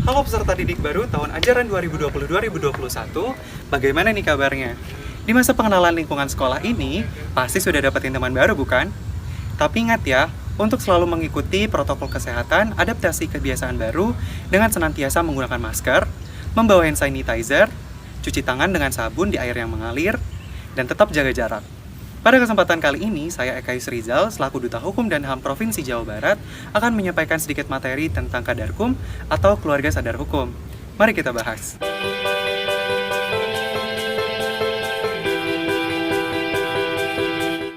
Halo peserta didik baru tahun ajaran 2020-2021, bagaimana nih kabarnya? Di masa pengenalan lingkungan sekolah ini, pasti sudah dapetin teman baru bukan? Tapi ingat ya, untuk selalu mengikuti protokol kesehatan, adaptasi kebiasaan baru dengan senantiasa menggunakan masker, membawa hand sanitizer, cuci tangan dengan sabun di air yang mengalir, dan tetap jaga jarak. Pada kesempatan kali ini, saya Eka Yusrizal, selaku Duta Hukum dan HAM Provinsi Jawa Barat, akan menyampaikan sedikit materi tentang Kadarkum atau Keluarga Sadar Hukum. Mari kita bahas.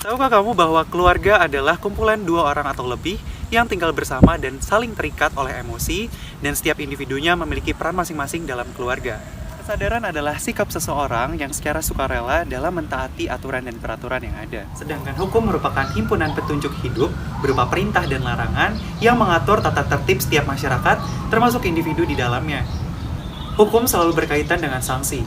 Tahukah kamu bahwa keluarga adalah kumpulan dua orang atau lebih yang tinggal bersama dan saling terikat oleh emosi, dan setiap individunya memiliki peran masing-masing dalam keluarga. Kesadaran adalah sikap seseorang yang secara sukarela dalam mentaati aturan dan peraturan yang ada. Sedangkan hukum merupakan himpunan petunjuk hidup berupa perintah dan larangan yang mengatur tata tertib setiap masyarakat, termasuk individu di dalamnya. Hukum selalu berkaitan dengan sanksi.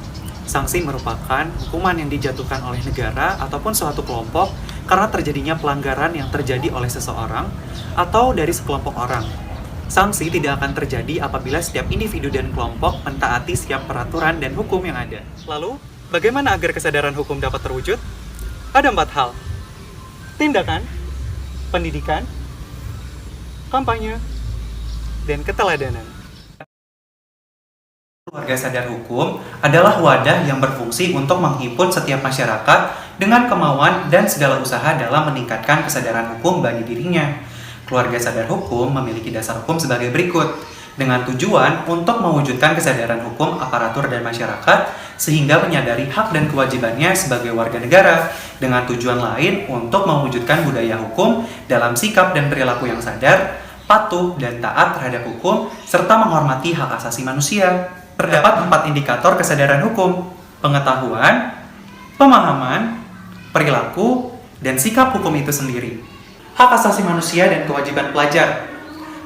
Sanksi merupakan hukuman yang dijatuhkan oleh negara ataupun suatu kelompok karena terjadinya pelanggaran yang terjadi oleh seseorang atau dari sekelompok orang. Sanksi tidak akan terjadi apabila setiap individu dan kelompok mentaati setiap peraturan dan hukum yang ada. Lalu, bagaimana agar kesadaran hukum dapat terwujud? Ada 4 hal. Tindakan, pendidikan, kampanye, dan keteladanan. Keluarga Sadar Hukum adalah wadah yang berfungsi untuk menghimpun setiap masyarakat dengan kemauan dan segala usaha dalam meningkatkan kesadaran hukum bagi dirinya. Keluarga Sadar Hukum memiliki dasar hukum sebagai berikut, dengan tujuan untuk mewujudkan kesadaran hukum aparatur dan masyarakat sehingga menyadari hak dan kewajibannya sebagai warga negara, dengan tujuan lain untuk mewujudkan budaya hukum dalam sikap dan perilaku yang sadar, patuh dan taat terhadap hukum, serta menghormati hak asasi manusia. Terdapat 4 indikator kesadaran hukum: pengetahuan, pemahaman, perilaku, dan sikap hukum itu sendiri. Hak asasi manusia dan kewajiban pelajar.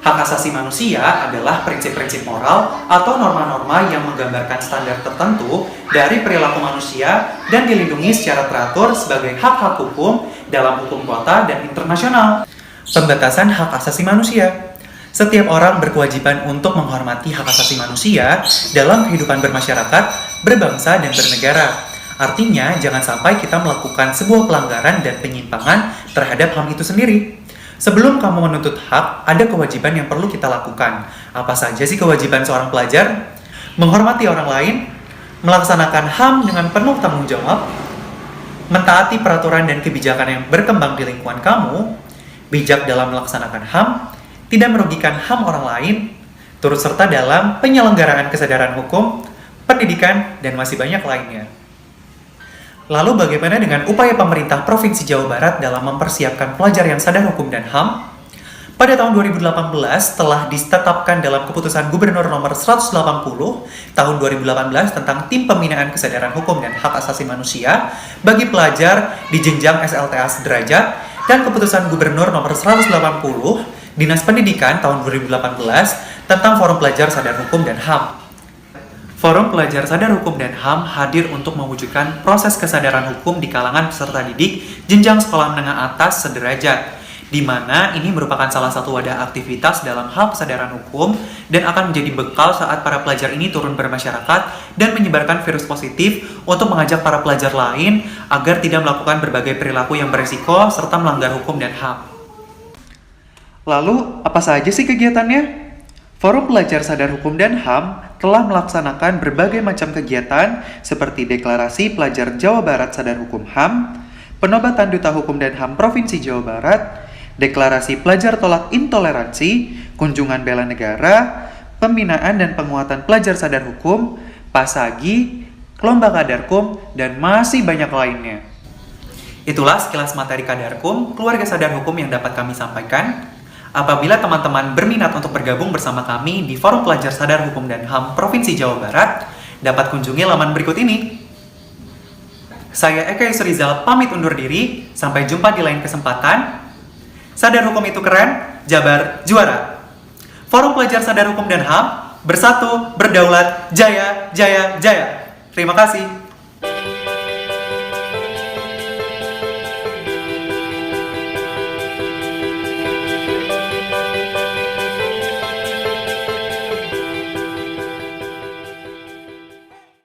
Hak asasi manusia adalah prinsip-prinsip moral atau norma-norma yang menggambarkan standar tertentu dari perilaku manusia dan dilindungi secara teratur sebagai hak-hak hukum dalam hukum kota dan internasional. Pembatasan hak asasi manusia. Setiap orang berkewajiban untuk menghormati hak asasi manusia dalam kehidupan bermasyarakat, berbangsa, dan bernegara. Artinya, jangan sampai kita melakukan sebuah pelanggaran dan penyimpangan terhadap HAM itu sendiri. Sebelum kamu menuntut hak, ada kewajiban yang perlu kita lakukan. Apa saja sih kewajiban seorang pelajar? Menghormati orang lain, melaksanakan HAM dengan penuh tanggung jawab, mentaati peraturan dan kebijakan yang berkembang di lingkungan kamu, bijak dalam melaksanakan HAM, tidak merugikan HAM orang lain, turut serta dalam penyelenggaraan kesadaran hukum, pendidikan, dan masih banyak lainnya. Lalu bagaimana dengan upaya pemerintah Provinsi Jawa Barat dalam mempersiapkan pelajar yang sadar hukum dan HAM? Pada tahun 2018 telah ditetapkan dalam Keputusan Gubernur Nomor 180 tahun 2018 tentang Tim Pembinaan Kesadaran Hukum dan Hak Asasi Manusia bagi pelajar di jenjang SLTA sederajat, dan Keputusan Gubernur Nomor 180 Dinas Pendidikan tahun 2018 tentang Forum Pelajar Sadar Hukum dan HAM. Forum Pelajar Sadar Hukum dan HAM hadir untuk mewujudkan proses kesadaran hukum di kalangan peserta didik jenjang sekolah menengah atas sederajat, di mana ini merupakan salah satu wadah aktivitas dalam hal kesadaran hukum dan akan menjadi bekal saat para pelajar ini turun bermasyarakat dan menyebarkan virus positif untuk mengajak para pelajar lain agar tidak melakukan berbagai perilaku yang beresiko serta melanggar hukum dan HAM. Lalu, apa saja sih kegiatannya? Forum Pelajar Sadar Hukum dan HAM telah melaksanakan berbagai macam kegiatan seperti Deklarasi Pelajar Jawa Barat Sadar Hukum HAM, Penobatan Duta Hukum dan HAM Provinsi Jawa Barat, Deklarasi Pelajar Tolak Intoleransi, Kunjungan Bela Negara, Pembinaan dan Penguatan Pelajar Sadar Hukum, Pasagi, Lomba Kadarkum, dan masih banyak lainnya. Itulah sekilas materi Kadarkum, Keluarga Sadar Hukum yang dapat kami sampaikan. Apabila teman-teman berminat untuk bergabung bersama kami di Forum Pelajar Sadar Hukum dan HAM Provinsi Jawa Barat, dapat kunjungi laman berikut ini. Saya Eka Yusrizal pamit undur diri, sampai jumpa di lain kesempatan. Sadar hukum itu keren, Jabar juara. Forum Pelajar Sadar Hukum dan HAM, bersatu, berdaulat, jaya, jaya, jaya. Terima kasih.